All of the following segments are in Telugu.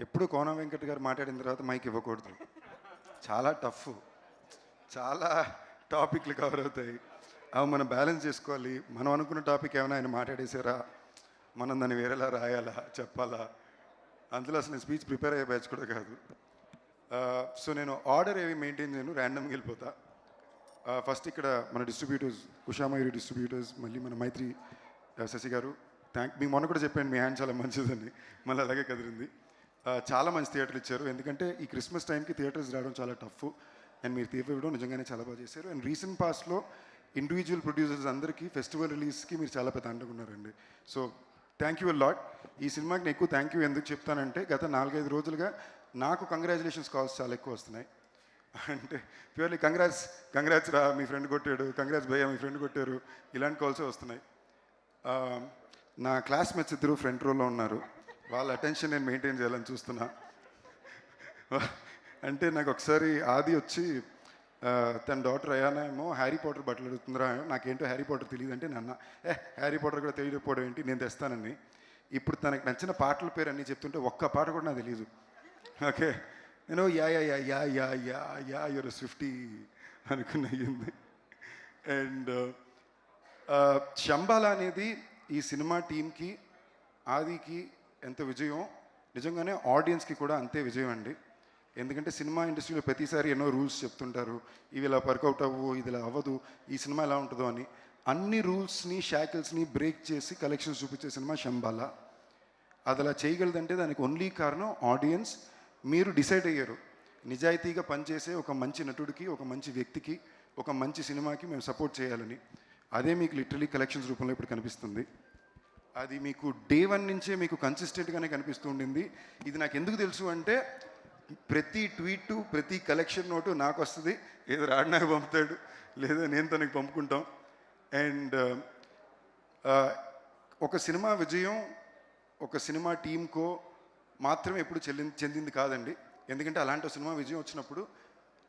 ఎప్పుడు కోన వెంకట్ గారు మాట్లాడిన తర్వాత మైక్ ఇవ్వకూడదు. చాలా టఫ్, చాలా టాపిక్లు కవర్ అవుతాయి. అవి మనం బ్యాలెన్స్ చేసుకోవాలి. మనం అనుకున్న టాపిక్ ఏమైనా ఆయన మాట్లాడేసారా, మనం దాన్ని వేరేలా రాయాలా, చెప్పాలా? అందులో అసలు నేను స్పీచ్ ప్రిపేర్ అయ్యే బ్యాచ్ కూడా కాదు. సో నేను ఆర్డర్ ఏవి మెయింటైన్ చేయను, ర్యాండమ్గా వెళ్ళిపోతా. ఫస్ట్ ఇక్కడ మన డిస్ట్రిబ్యూటర్స్, ఉషామయూరి డిస్ట్రిబ్యూటర్స్, మళ్ళీ మన మైత్రి శశి గారు, మీకు మొన్న కూడా చెప్పాను మీ హ్యాండ్ చాలా మంచిదని, మళ్ళీ అలాగే కదిరింది. చాలా మంచి థియేటర్లు ఇచ్చారు. ఎందుకంటే ఈ క్రిస్మస్ టైంకి థియేటర్స్ రావడం చాలా టఫ్, అండ్ మీరు థియేటర్ ఇవ్వడం నిజంగానే చాలా బాగా చేశారు. అండ్ రీసెంట్ పాస్ట్లో ఇండివిజువల్ ప్రొడ్యూసర్స్ అందరికీ ఫెస్టివల్ రిలీజ్కి మీరు చాలా పెద్ద అండగా ఉన్నారండి. So thank you lot. ఈ సినిమాకి నేను ఎక్కువ థ్యాంక్ యూ ఎందుకు చెప్తానంటే, గత 4-5 రోజులుగా నాకు కంగ్రాచులేషన్స్ కాల్స్ చాలా ఎక్కువ వస్తున్నాయి. అంటే ప్యూర్లీ కంగ్రాట్స్ రా, మీ ఫ్రెండ్ కొట్టాడు, కంగ్రాట్స్ భయ్యా, మీ ఫ్రెండ్ కొట్టారు, ఇలాంటి కాల్సే వస్తున్నాయి. నా క్లాస్మేట్స్ ఇద్దరు ఫ్రంట్ రోలో ఉన్నారు, వాళ్ళ అటెన్షన్ నేను మెయింటైన్ చేయాలని చూస్తున్నా. అంటే నాకు ఒకసారి ఆది వచ్చి తన డాటర్ అయ్యానా ఏమో హ్యారీ పాటర్ బట్టలు అడుగుతుందిరా, నాకేంటో హ్యారీ పాటర్ తెలియదు అంటే, నన్న హ్యారీ పాటర్ కూడా తెలియకపోవడం ఏంటి, నేను తెస్తానని. ఇప్పుడు తనకు నచ్చిన పాటల పేరు అన్నీ చెప్తుంటే ఒక్క పాట కూడా నాకు తెలియదు. ఓకే, నేను yeah yeah yeah yeah yeah yeah yeah your Swiftie అనుకున్నది. అండ్ శంబాల అనేది ఈ సినిమా టీంకి, ఆదికి ఎంత విజయం, నిజంగానే ఆడియన్స్కి కూడా అంతే విజయం అండి. ఎందుకంటే సినిమా ఇండస్ట్రీలో ప్రతిసారి ఎన్నో రూల్స్ చెప్తుంటారు, ఇవి ఇలా వర్కౌట్ అవ్వు, ఇది ఇలా అవ్వదు, ఈ సినిమా ఎలా ఉంటుందో అని. అన్ని రూల్స్ని, షాకిల్స్ని బ్రేక్ చేసి కలెక్షన్స్ చూపించే సినిమా శంబాల. అది అలా చేయగలదంటే దానికి ఓన్లీ కారణం ఆడియన్స్. మీరు డిసైడ్ అయ్యారు, నిజాయితీగా పనిచేసే ఒక మంచి నటుడికి, ఒక మంచి వ్యక్తికి, ఒక మంచి సినిమాకి మేము సపోర్ట్ చేయాలని. అదే మీకు లిటరలీ కలెక్షన్స్ రూపంలో ఇప్పుడు కనిపిస్తుంది. అది మీకు డే 1 నుంచే మీకు కన్సిస్టెంట్గానే కనిపిస్తూ ఉండింది. ఇది నాకు ఎందుకు తెలుసు అంటే, ప్రతి ట్వీటు, ప్రతి కలెక్షన్ నోటు నాకు వస్తుంది, ఏదో రాడినాకు పంపుతాడు, లేదా నేను తనకి పంపుకుంటాం. అండ్ ఒక సినిమా విజయం ఒక సినిమా టీంకో మాత్రమే ఎప్పుడు చెందింది కాదండి. ఎందుకంటే అలాంటి సినిమా విజయం వచ్చినప్పుడు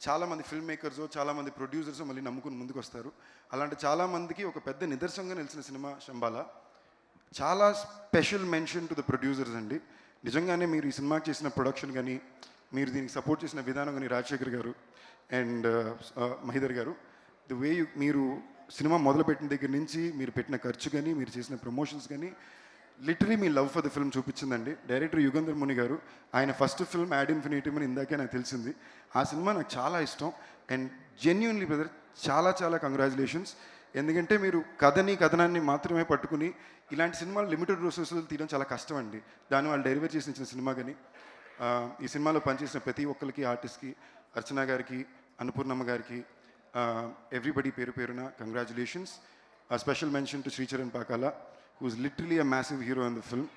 చాలామంది ఫిల్మ్ మేకర్స్, చాలామంది ప్రొడ్యూసర్స్ మళ్ళీ నమ్ముకుని ముందుకు వస్తారు. అలాంటి చాలామందికి ఒక పెద్ద నిదర్శనంగా నిలిచిన సినిమా శంబాల. చాలా special mention to the producers అండి. నిజంగానే మీరు ఈ సినిమాకి చేసిన ప్రొడక్షన్ కానీ, మీరు దీనికి సపోర్ట్ చేసిన విధానం కానీ, రాజశేఖర్ గారు అండ్ మహిదర్ గారు, ది వే మీరు సినిమా మొదలుపెట్టిన దగ్గర నుంచి మీరు పెట్టిన ఖర్చు కానీ, మీరు చేసిన ప్రమోషన్స్ కానీ, లిటరలీ మీ లవ్ ఫర్ ద ఫిల్మ్ చూపించిందండి. డైరెక్టర్ యుగంధర్ ముని గారు, ఆయన ఫస్ట్ ఫిల్మ్ యాడ్ ఇన్ఫినిటీ అని ఇందాకే నాకు తెలిసింది. ఆ సినిమా నాకు చాలా ఇష్టం. అండ్ జెన్యూన్లీ బ్రదర్, చాలా చాలా కంగ్రాచులేషన్స్. ఎందుకంటే మీరు కథనాన్ని మాత్రమే పట్టుకుని ఇలాంటి సినిమాలు లిమిటెడ్ రిసోర్సెస్ తీయడం చాలా కష్టం అండి. దాన్ని వాళ్ళు డెలివర్ చేసిన సినిమా కానీ, ఈ సినిమాలో పనిచేసిన ప్రతి ఒక్కరికి, ఆర్టిస్ట్కి, అర్చన గారికి, అన్నపూర్ణమ్మ గారికి, ఎవ్రీబడి పేరు పేరున congratulations. Special mention to Sricharan Pakala, who's literally a massive hero in the film.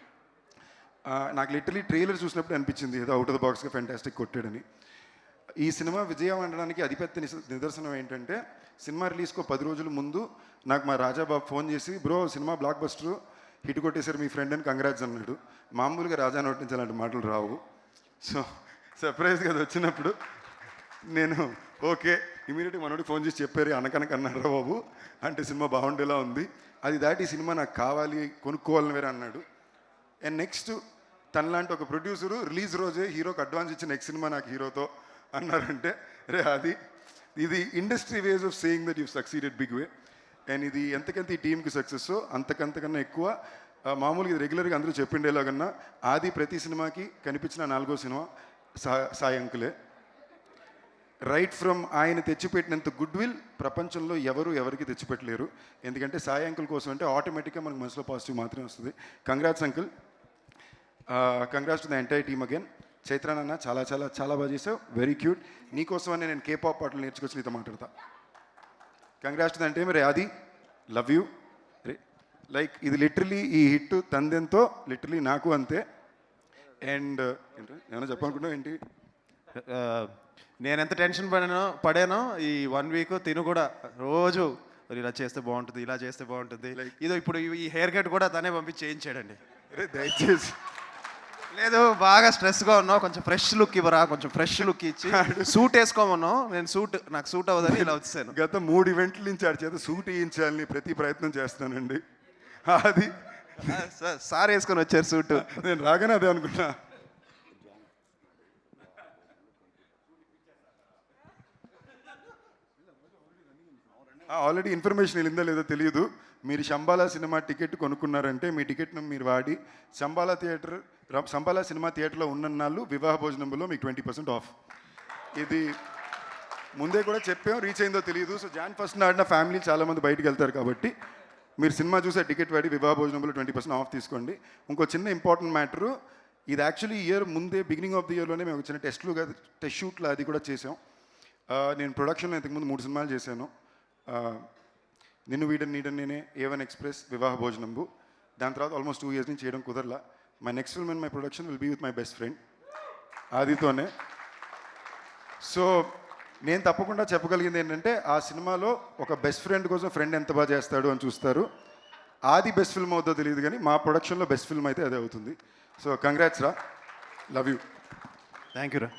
నాకు లిటరలీ ట్రైలర్ చూసినప్పుడు అనిపించింది ఏదో అవుట్ ఆఫ్ ద బాక్స్గా ఫ్యాంటాస్టిక్ కొట్టాడని. ఈ సినిమా విజయం అనడానికి అతిపెద్ద నిదర్శనం ఏంటంటే, సినిమా రిలీజ్కు 10 రోజుల ముందు నాకు మా రాజాబాబు ఫోన్ చేసి, bro cinema block buster hit కొట్టేశారు మీ ఫ్రెండ్ అని కంగ్రాట్స్ అన్నాడు. మామూలుగా రాజా నోటి నుంచి అలాంటి మాటలు రావు. సో సర్ప్రైజ్గా అది వచ్చినప్పుడు నేను ఓకే, ఇమీడియట్గా మనోడికి ఫోన్ చేసి చెప్పారు, అనకనక అన్నాడు రా బాబు, అంటే సినిమా బాగుండేలా ఉంది, అది దాటి ఈ సినిమా నాకు కావాలి, కొనుక్కోవాలని వేరే అన్నాడు. అండ్ నెక్స్ట్ తనలాంటి ఒక ప్రొడ్యూసరు రిలీజ్ రోజే హీరోకి అడ్వాన్స్ ఇచ్చిన నెక్స్ట్ సినిమా నాకు హీరోతో అన్నారంటే, రే అది ఇది industry ways of saying that you succeeded big way. And ఇది ఎంతకంత ఈ టీంకి సక్సెస్ అంతకంతకన్నా ఎక్కువ. మామూలుగా ఇది రెగ్యులర్గా అందరూ చెప్పిండేలాగన్నా, ఆది ప్రతి సినిమాకి కనిపించిన 4వ సినిమా సాయి అంకులే. రైట్ ఫ్రమ్ ఆయన తెచ్చిపెట్టినంత గుడ్ విల్ ప్రపంచంలో ఎవరికి తెచ్చిపెట్టలేరు. ఎందుకంటే సాయి అంకుల్ కోసం అంటే ఆటోమేటిక్గా మనకు మనసులో పాజిటివ్ మాత్రమే వస్తుంది. Congrats uncle, congrats to the entire team again. చైత్రానన్న చాలా చాలా చాలా బాగా చేసావు, వెరీ క్యూట్. నీకోసమని నేను కేపాప్ పాటలు నేర్చుకొచ్చి నీతో మాట్లాడతా. Congrats to the entire. మరి అది లవ్ యూ. లైక్ ఇది లిటరలీ ఈ హిట్ తందెంతో లిటరలీ నాకు అంతే. అండ్ ఏమైనా చెప్పాలనుకుంటున్నావు ఏంటి? నేను ఎంత టెన్షన్ పడానో ఈ 1 వీక్ తిను కూడా రోజు ఇలా చేస్తే బాగుంటుంది, ఇలా చేస్తే బాగుంటుంది, ఇదో ఇప్పుడు ఈ హెయిర్ కట్ కూడా తనే పంపించి చేయించాడండి. దయచేసి లేదు, బాగా స్ట్రెస్గా ఉన్నావు, కొంచెం ఫ్రెష్ లుక్ ఇవ్వరా, కొంచెం ఫ్రెష్ లుక్ ఇచ్చి సూట్ వేసుకోమన్నావు. నేను నాకు సూట్ అవ్వదని ఇలా వచ్చాను. గత 3 ఈవెంట్ల నుంచి ఆడి చేత సూట్ వేయించాలని ప్రతి ప్రయత్నం చేస్తానండి. అది సార్ వేసుకొని వచ్చారు సూట్. నేను రాగానే అదే అనుకున్నా. ఆల్రెడీ ఇన్ఫర్మేషన్ వెళ్ళిందో లేదో తెలియదు. మీరు శంబాలా సినిమా టికెట్ కొనుక్కున్నారంటే మీ టికెట్ను మీరు వాడి శంబాలా సినిమా థియేటర్లో ఉన్నన్నాళ్ళు వివాహ భోజనంలో మీకు 20% ఆఫ్. ఇది ముందే కూడా చెప్పాం, రీచ్ అయిందో తెలియదు. సో జాన్ ఫస్ట్ నాడిన ఫ్యామిలీ చాలామంది బయటికి వెళ్తారు కాబట్టి మీరు సినిమా చూసే టికెట్ వాడి వివాహ భోజనంలో 20% ఆఫ్ తీసుకోండి. ఇంకో చిన్న ఇంపార్టెంట్ మ్యాటరు, ఇది యాక్చువల్లీ ఇయర్ ముందే బిగినింగ్ ఆఫ్ ది ఇయర్లోనే మేము చిన్న టెస్ట్ షూట్లు అది కూడా చేసాం. నేను ప్రొడక్షన్లో ఇంతకుముందు 3 సినిమాలు చేశాను. నిన్ను వీడని నీడని నేనే, A1 ఎక్స్ప్రెస్, వివాహ భోజనంబు. దాని తర్వాత ఆల్మోస్ట్ 2 ఇయర్స్ నుంచి చేయడం కుదరలా. My next film and my production will be with my best friend ఆదితోనే. సో నేను తప్పకుండా చెప్పగలిగింది ఏంటంటే ఆ సినిమాలో ఒక బెస్ట్ ఫ్రెండ్ కోసం ఫ్రెండ్ ఎంత బాగా చేస్తాడు అని చూస్తారు. ఆది బెస్ట్ ఫిల్మ్ అవుతుందో తెలియదు కానీ మా ప్రొడక్షన్లో బెస్ట్ ఫిల్మ్ అయితే అదే అవుతుంది. సో కంగ్రాట్స్ రా, లవ్ యూ. థ్యాంక్ యూ రా.